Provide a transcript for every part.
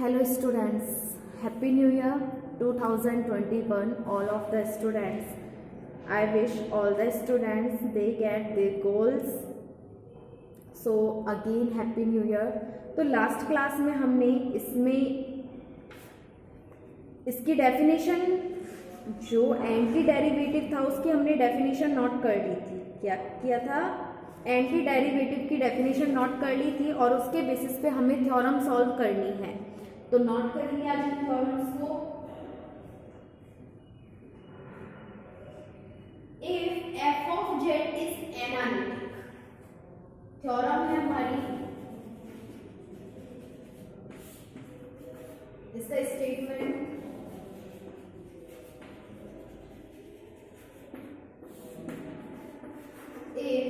Hello students, Happy New Year 2021 all of the students. I wish all the students they get their goals. So again Happy New Year. तो last class में हमने इसकी definition जो anti derivative था उसकी हमने definition note कर ली थी. क्या किया था? एंटी डेरिवेटिव की डेफिनेशन नोट कर ली थी और उसके बेसिस पे हमें थ्योरम सॉल्व करनी है. तो नोट करेंगे आज थ्योरम्स को. If F of Z is analytic, theorem है हमारी. इसका statement if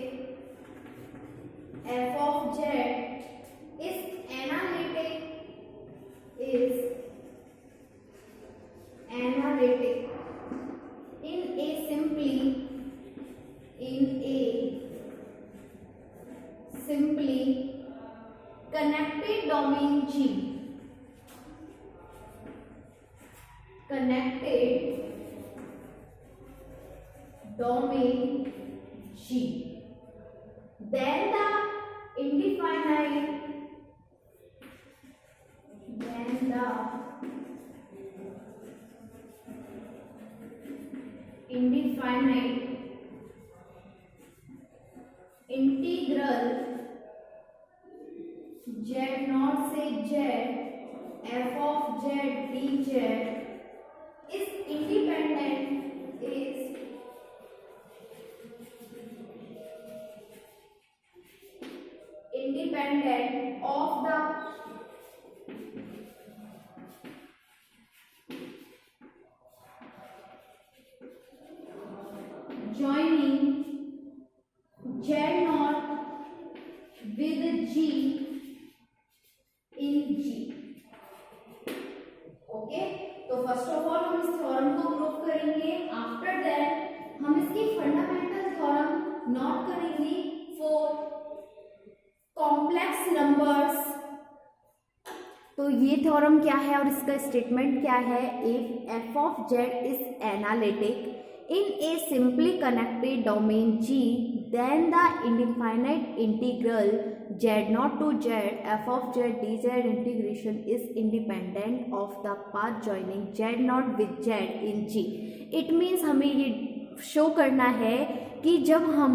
f of z is analytic in a simply connected domain G, then the indefinite integral z naught से z f of z dz is independent of the joining z naught with g in G. Okay, तो first of all हम इस theorem को prove करेंगे. After that हम इसकी fundamental theorem note करेंगे for complex numbers. तो ये थ्योरम क्या है और इसका स्टेटमेंट क्या है? If F of Z is analytic in a simply connected domain G, then the indefinite integral z naught to z f of z dz integration is independent of the path joining z naught with z in G. It means हमें ये show करना है कि जब हम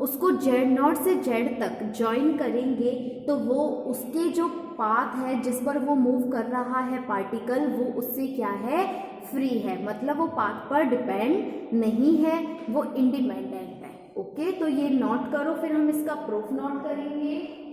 उसको z naught से z तक ज्वाइन करेंगे तो वो उसके जो पाथ है जिस पर वो मूव कर रहा है पार्टिकल, वो उससे क्या है? फ्री है. मतलब वो पाथ पर डिपेंड नहीं है, वो इंडिपेंडेंट है. ओके, तो ये नोट करो, फिर हम इसका प्रूफ नोट करेंगे.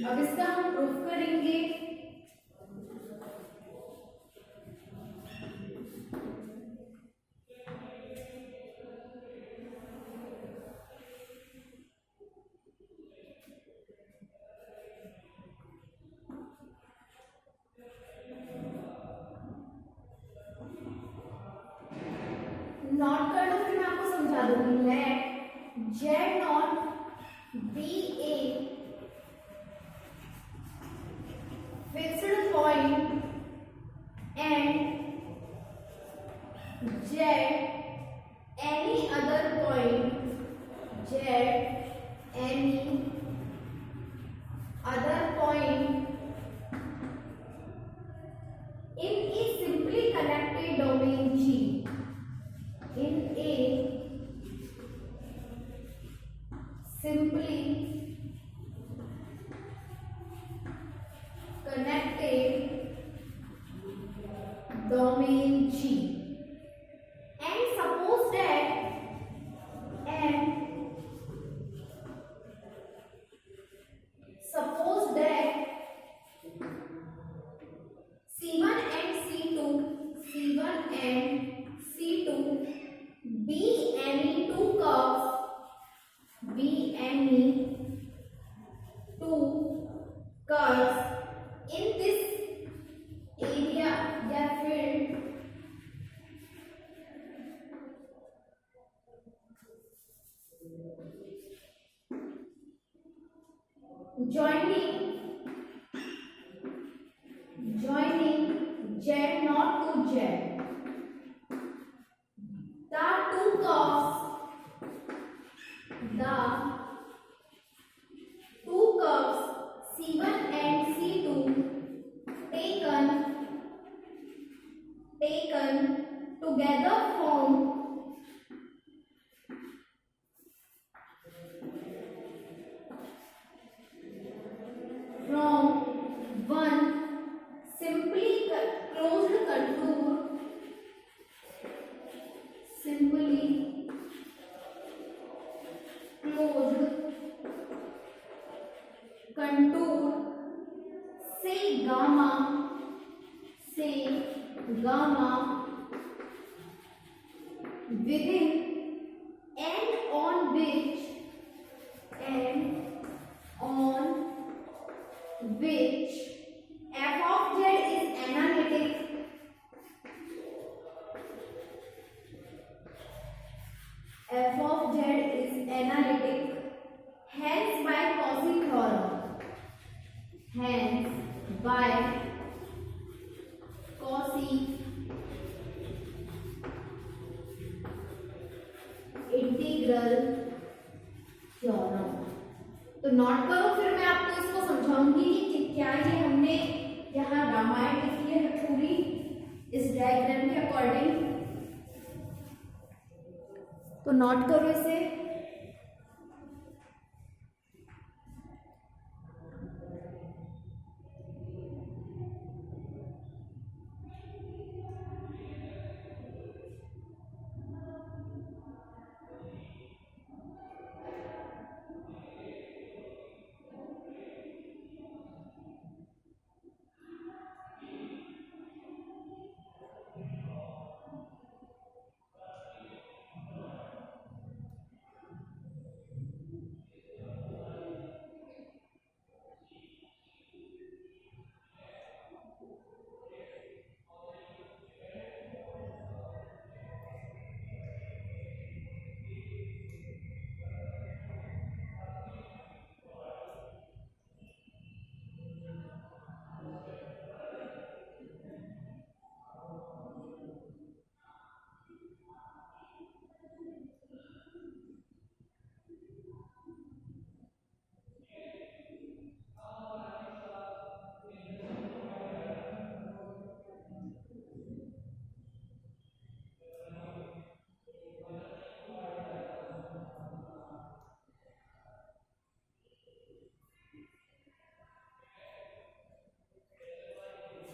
अब इसका हम प्रूफ करेंगे। नॉट कर दो, फिर मैं आपको समझा दूंगी। Let z naught be a fixed point and z any other point, z any other point in a simply connected domain G, in a simply connected domain G, and suppose that C1 and C2 be any two curves in this area या field joining Z not to Z. The two curves C1 and C2 taken together form from one simply closed contour, say gamma within and on which f of z is analytic, hence by Cauchy theorem, integral theorem. तो note करो, फिर मैं आपको इसको समझाऊंगी कि क्या ये हमने यहाँ रामायण लिखी है पूरी इस डायग्राम के अकॉर्डिंग। तो नोट करो इसे।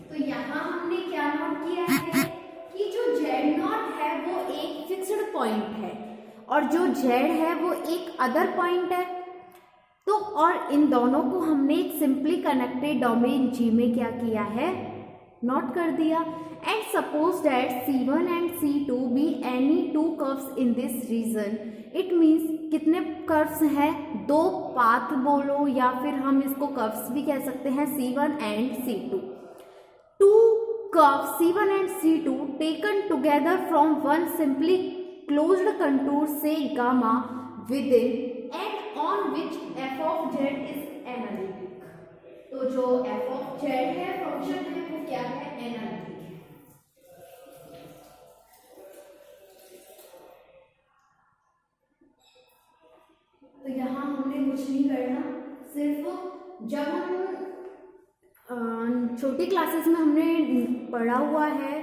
तो यहाँ हमने क्या नोट किया है कि जो z नॉट है वो एक फिक्स्ड पॉइंट है और जो z है वो एक अदर पॉइंट है। तो तो और इन दोनों को हमने एक सिंपली कनेक्टेड डोमेन जी में क्या किया है, नोट कर दिया। And suppose that C1 and C2 be any two curves in this region, it means कितने कर्व्स हैं, दो पाथ बोलो या फिर हम इसको कर्व्स भी कह सकते हैं, C1 and C2। Two curves C1 and C2 taken together from one simply closed contour से gamma within and on which f of z is analytic. तो जो f of z है फंक्शन है वो क्या है, एनालिटिक है। तो यहाँ हमने कुछ नहीं करना, सिर्फ जब हम छोटी क्लासेस में हमने पढ़ा हुआ है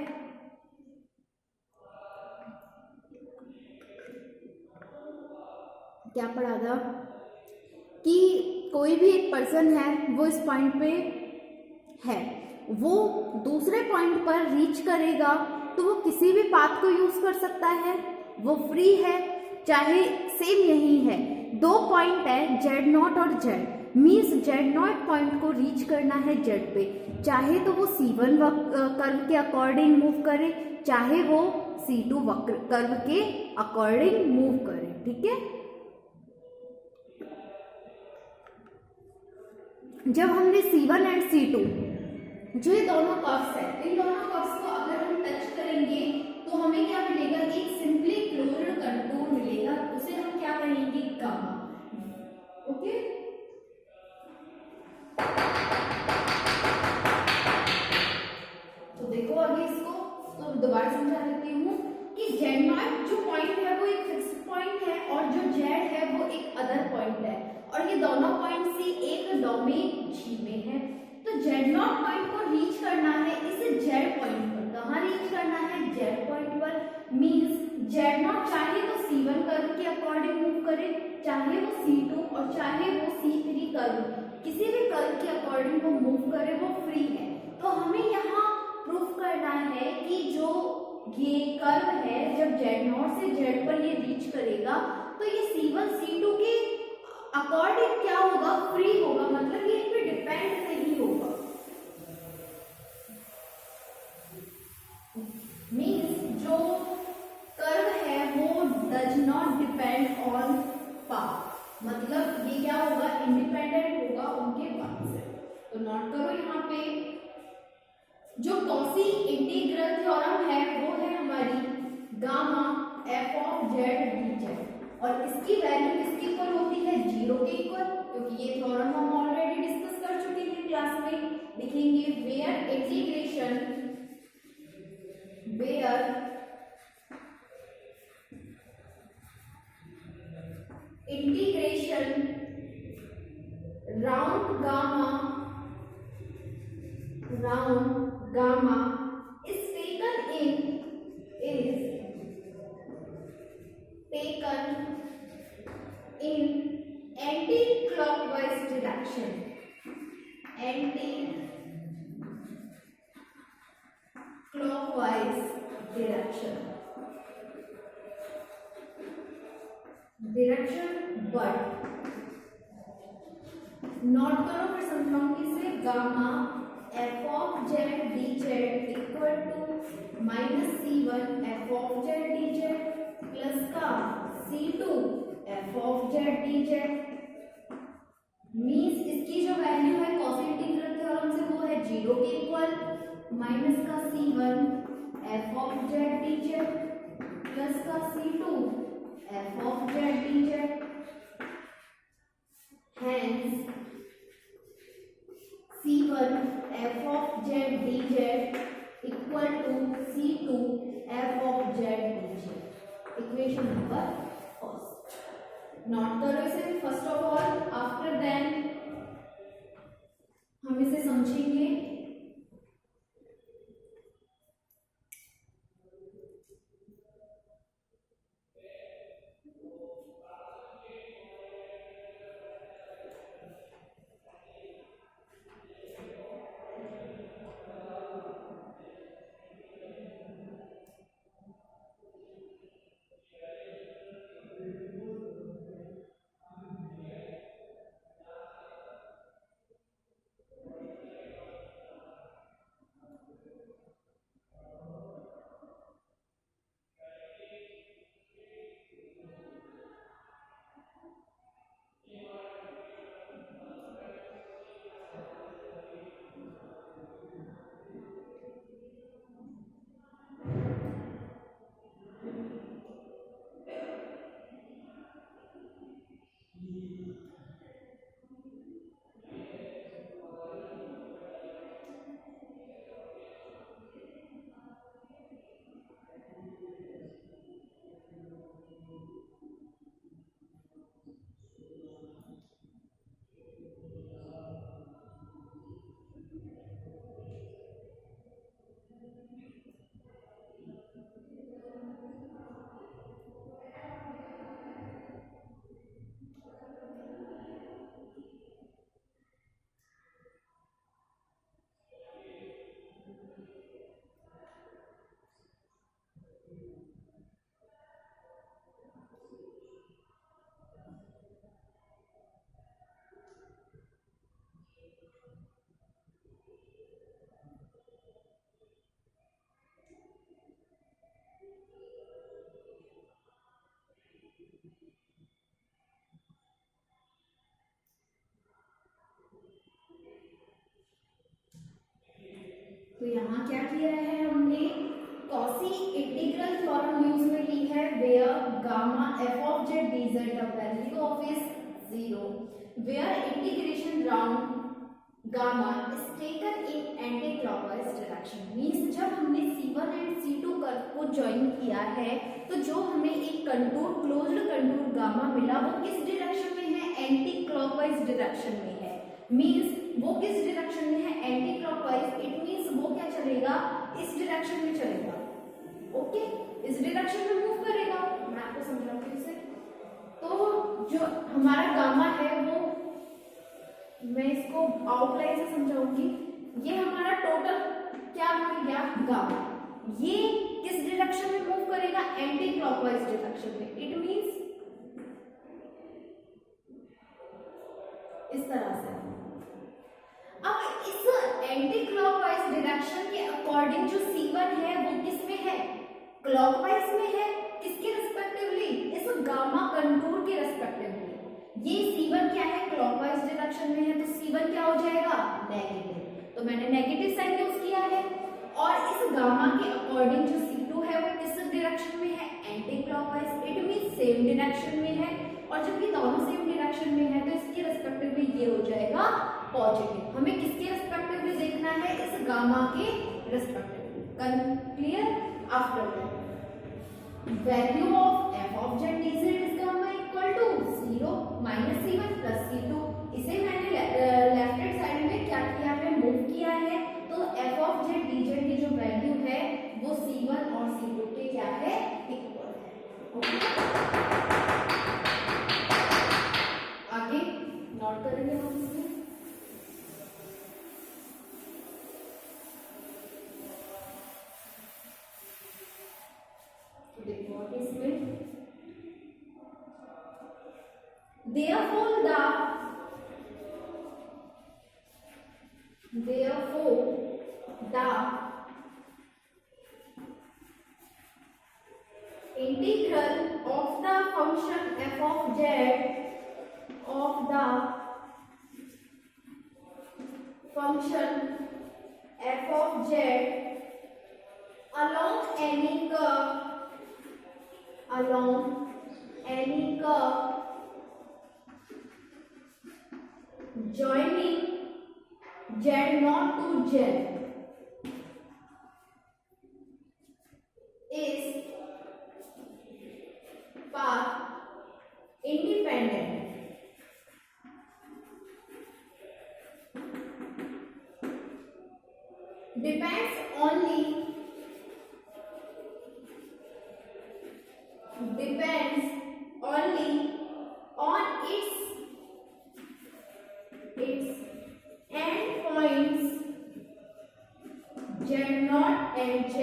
क्या पढ़ा था कि कोई भी एक पर्सन है वो इस पॉइंट पे है, वो दूसरे पॉइंट पर रीच करेगा तो वो किसी भी पाथ को यूज कर सकता है, वो फ्री है। चाहे सेम यही है, दो पॉइंट है Z0 और Z, मीन्स Z0 पॉइंट को रीच करना है Z पे, चाहे तो वो C1 कर्व के अकॉर्डिंग मूव करे, चाहे वो C2 वक्र कर्व के अकॉर्डिंग मूव करे, ठीक है। जब हमने C1 एंड C2 जो ये दोनों कर्व्स है, इन दोनों कर्व्स को अगर हम टच करेंगे तो हमें क्या मिलेगा, एक सिंपली क्लोज्ड कंटूर मिलेगा, उसे हम क्या कहेंगे, गामा। ओके, तो देखो आगे इसको तो दोबारा समझा देती हूँ कि Z0 जो पॉइंट है वो एक फिक्स पॉइंट है और जो Z है वो एक अदर पॉइंट है, और ये दोनों पॉइंट से एक डोमेन जी में है। तो Z0 पॉइंट को रीच करना है इस Z पॉइंट पर, कहाँ रीच करना है, Z पॉइंट पर, मींस Z0 चाहे तो C1 कर्व के अकॉर्डिंग मूव करे, चाहे वो C2 और चाहे वो C3 कर्व, किसी भी कर्व के अकॉर्डिंग वो मूव करे, वो फ्री है। तो हमें यहाँ प्रूफ करना है कि जो ये कर्व है जब Z0 से Z पर ये रीच करेगा तो ये C1 C2 के अकॉर्डिंग क्या होगा, फ्री होगा, मतलब ये इन पे डिपेंड नहीं होगा। मीन्स जो कर्व है वो does not depend on path, मतलब ये क्या होगा, इंडिपेंडेंट होगा उनके पाथ से। तो नोट करो यहाँ पे जो कॉची इंटीग्रल थ्योरम है वो है हमारी gamma f of z dz, और इसकी वैल्यू किसके इक्वल होती है, 0 के इक्वल, क्योंकि ये थ्योरम हम ऑलरेडी डिस्कस कर चुके हैं क्लास में। लिखेंगे where integration round gamma is taken in anti-clockwise direction. Anti-clockwise direction. But note करो फिर समझाऊंगी से, gamma f of z dz equal to minus C1 f of z dz plus का C2 f of z dz, means इसकी जो value है Cauchy integral theorem से वो है 0 के इक्वल, माइनस का C1 f of z dz plus का C2 f of z dz, hence C1 f of z dz equal to C2 f of z dz, equation number first. Note करो इसे first of all, after then हम इसे समझेंगे। लिया है हमने quasi integral theorem use में ली है, where gamma f of z d z the value of is 0, where integration round gamma is taken in anti clockwise direction. Means जब हमने C1 एंड C2 कर्व को ज्वाइन किया है तो जो हमें एक कंटूर क्लोज्ड कंटूर गामा मिला वो किस डायरेक्शन में है, एंटी क्लॉकवाइज डायरेक्शन में है। मींस वो किस डायरेक्शन में है, एंटी क्लॉकवाइज। इट मींस वो क्या चलेगा, इस डायरेक्शन में चलेगा। ओके, इस डायरेक्शन में मूव करेगा। मैं आपको समझाऊंगी इसे। तो जो हमारा गामा है वो, मैं इसको आउटलाइन से समझाऊंगी। ये हमारा टोटल क्या मिल गया, गामा। ये किस डायरेक्शन में मूव करेगा, एंटी क्लॉकवाइज डायरेक्शन में। इट मींस इस तरह से। अब इस एंटी क्लॉकवाइज डायरेक्शन के अकॉर्डिंग जो C1 है वो किस में है, क्लॉकवाइज में है। किसके रेस्पेक्टिवली, इस गामा कंटूर के रेस्पेक्टिवली। ये C1 क्या है, क्लॉकवाइज डायरेक्शन में है, तो C1 क्या हो जाएगा, नेगेटिव। तो मैंने नेगेटिव साइन यूज किया है। और इस गामा के अकॉर्डिंग जो C2 है वो किस डायरेक्शन में है, anti clockwise. It means same direction में है। और जब ये दोनों सेम डायरेक्शन में है तो इसके रेस्पेक्टिवली ये हो जाएगा पॉजिटिव। हमें किसके रेस्पेक्टिवली देखना है, इस गामा के respectively. Clear? After that value of f of z dz is gamma equal to 0 minus C1 plus C2। इसे मैंने लेफ्ट हैंड साइड में क्या किया है, मूव किया है। तो f ऑफ z dz की जो वैल्यू है वो C1 और C2 के क्या है, इक्वल है। ओके, आगे नोट करेंगे हम इसमें। देखो इसमें therefore the integral of the function f of z along any curve joining z0 to z is path independent depends only on its end points z0 and z,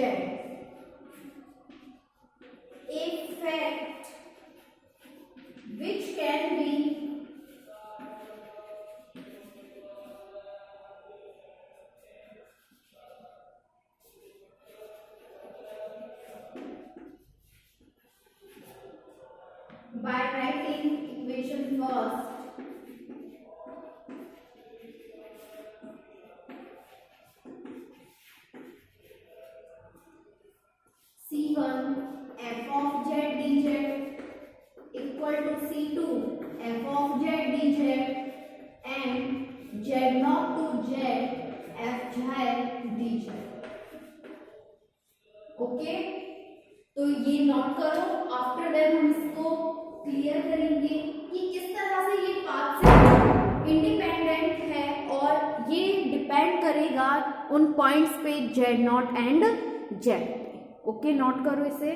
a fact which can be by writing equation first. C1 f of z dz equal to C2 f of z dz and z0 to z f z dz। Okay, तो ये note करो। After that हम इसको clear करेंगे कि किस तरह से ये पाथ से इंडिपेंडेंट है और ये डिपेंड करेगा उन पॉइंट्स पे z0 एंड z पे। ओके, नोट करो इसे।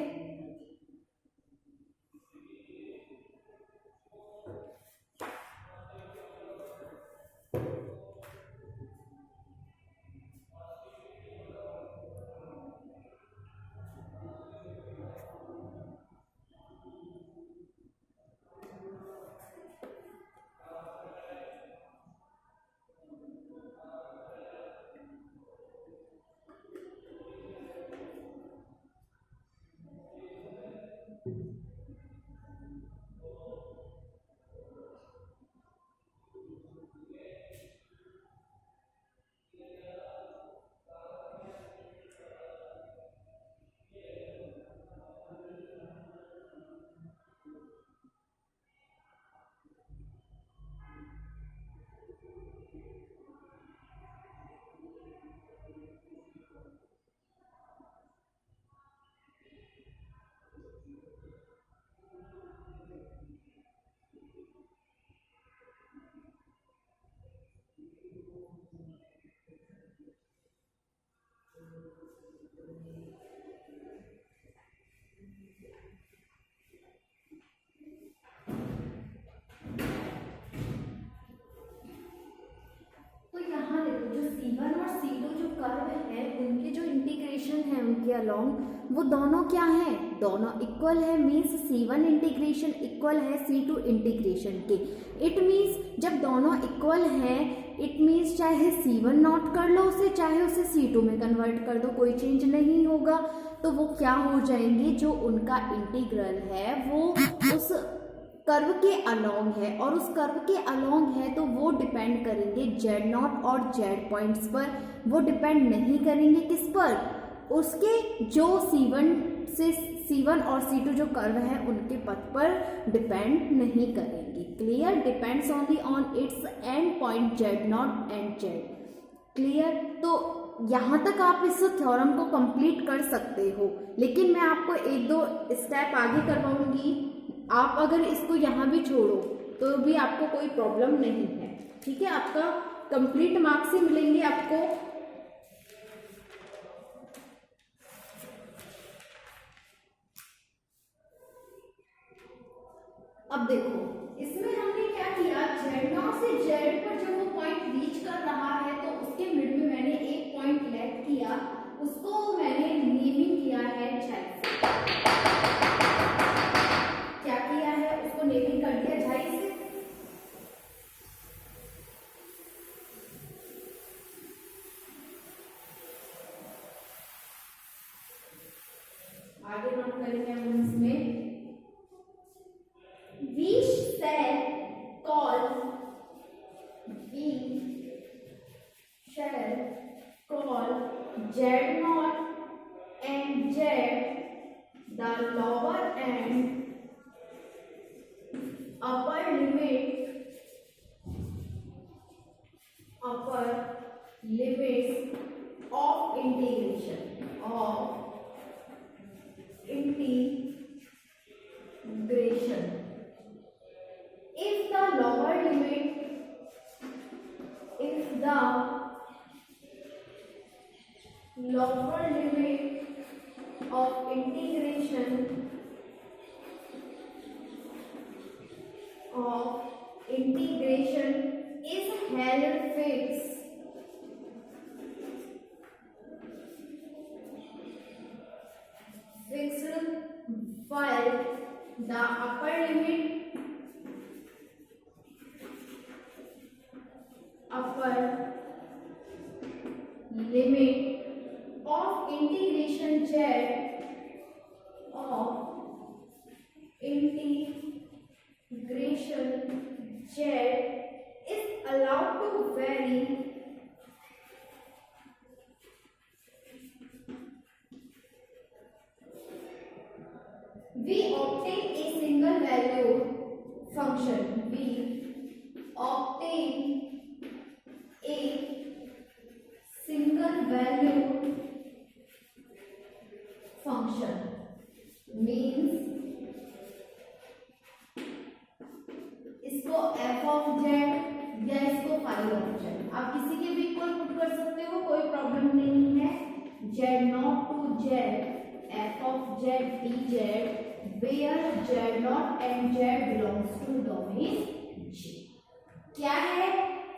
तो यहाँ देखो जो C1 और C2 जो कर्व है उनके जो इंटीग्रेशन है उनके अलोंग वो दोनों क्या है, दोनों इक्वल है। मीन्स C1 इंटीग्रेशन इक्वल है C2 इंटीग्रेशन के। इट मीन्स जब दोनों इक्वल हैं इट मीन्स चाहे C1 नोट कर लो उसे, चाहे उसे C2 में कन्वर्ट कर दो, कोई चेंज नहीं होगा। तो वो क्या हो जाएंगे, जो उनका इंटीग्रल है वो उस कर्व के अलोंग है, और उस कर्व के अलोंग है तो वो डिपेंड करेंगे जेड नॉट और जेड पॉइंट्स पर। वो डिपेंड नहीं करेंगे किस पर, उसके जो C1 और C2 जो कर्व है उनके पथ पर डिपेंड नहीं करेंगे। Clear? Depends only on it's and point Z naught and Z. Clear? तो यहाँ तक आप इस थ्योरम को कंप्लीट कर सकते हो, लेकिन मैं आपको एक दो स्टेप आगे करवाऊंगी। आप अगर इसको यहाँ भी छोड़ो तो भी आपको कोई प्रॉब्लम नहीं है। ठीक है? आपका कंप्लीट मार्क्स ही मिलेंगे आपको। अब देखो इसमें हमने क्या किया, जेड नॉट से जेड पर जब वो पॉइंट रीच कर रहा है तो उसके मिड में मैंने एक पॉइंट लेट किया, उसको मैंने नेमिंग किया है झाई से। क्या किया है, उसको नेमिंग कर दिया झाई से। आगे नोट करेंगे हम इसमें, we shall call Z naught and Z the lower and upper limits of integration if the lower limit of integration is held fixed, while the upper limit of integration Z is allowed to vary we obtain a single value function. We obtain a single value function means इसको f of z या इसको phi of z आप किसी के भी equal put कर सकते हो, कोई प्रॉब्लम नहीं है। z naught to z f of z dz where z naught and z belongs to domain G। क्या है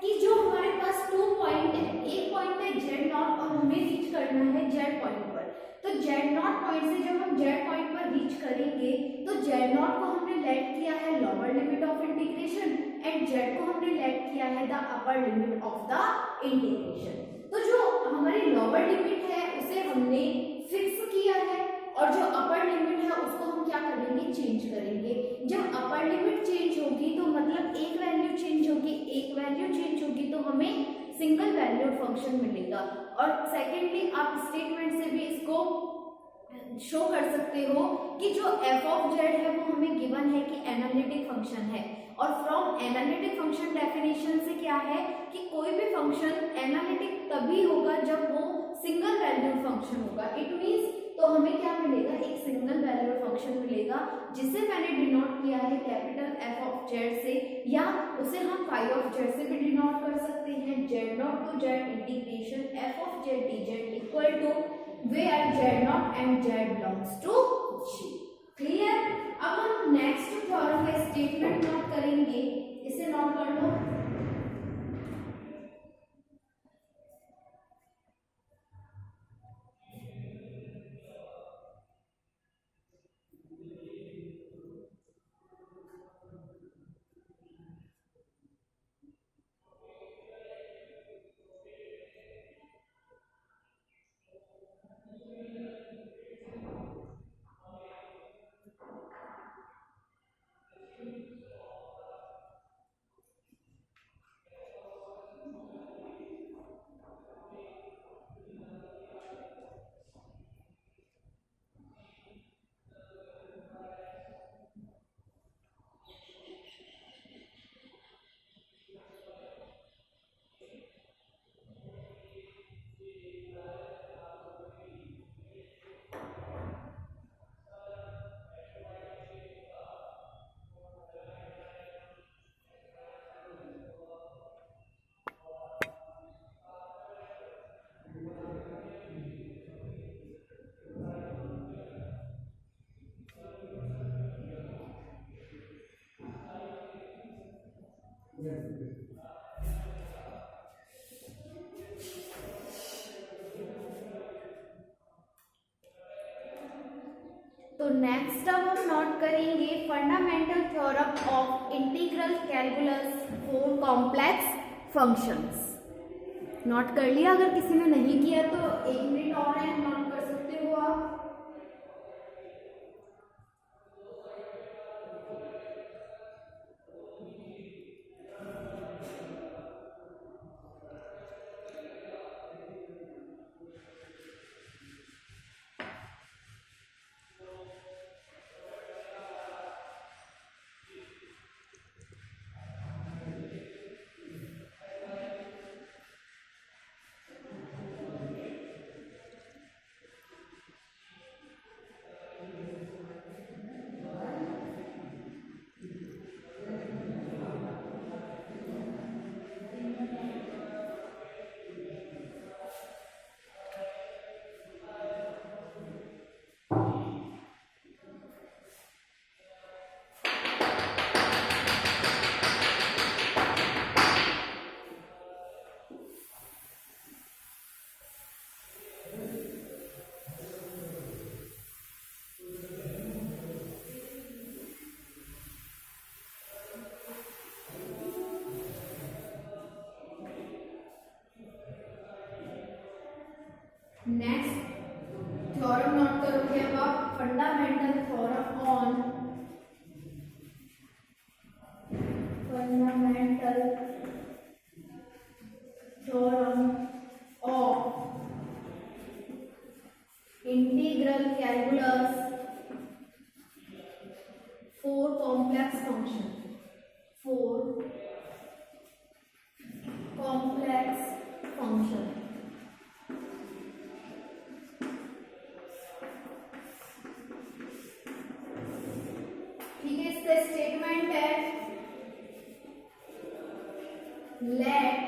कि जो हमारे पास 2 पॉइंट है, एक पॉइंट है z नॉट और हमें रीच करना है z पॉइंट पर। तो z नॉट पॉइंट से जब हम z पॉइंट पर रीच करेंगे तो z नॉट को हमने लेट किया है lower limit of integration and z को हमने लेट किया है the upper limit of the integration. तो जो हमारी लोअर लिमिट है उसे हमने फिक्स किया है और जो अपर लिमिट है उसको हम क्या करेंगे, चेंज करेंगे। जब अपर लिमिट चेंज होगी तो मतलब एक वैल्यू चेंज होगी, एक वैल्यू चेंज होगी तो हमें सिंगल वैल्यूड फंक्शन मिलेगा। और सेकेंडली आप स्टेटमेंट से भी इसको शो कर सकते हो कि जो f of z है वो हमें गिवन है कि एनालिटिक फंक्शन है, और फ्रॉम एनालिटिक फंक्शन डेफिनेशन से क्या है कि कोई भी फंक्शन एनालिटिक तभी होगा जब वो सिंगल वैल्यूड फंक्शन होगा। इट मींस तो हमें क्या मिलेगा, एक सिंगल वैल्यूड फंक्शन मिलेगा जिसे मैंने डिनोट किया है कैपिटल एफ ऑफ जेड से, या उसे हम फाई ऑफ जेड से भी डिनोट कर सकते हैं। Z naught to z integration f of z d z equal to where z naught and z belongs to G. Clear. अब हम नेक्स्ट थ्योरम का स्टेटमेंट नोट करेंगे, इसे नोट कर लो। तो नेक्स्ट अब हम नोट करेंगे fundamental theorem of integral calculus for complex functions. Note कर लिया? अगर किसी ने नहीं किया तो 1 मिनट और है, नोट कर सकते हो आप। नेक्स्ट थ्योरम नोट करोगे अब आप, fundamental theorem on fundamental theorem of integral calculus for complex function, for complex function. ठीक है, इसका स्टेटमेंट है लेट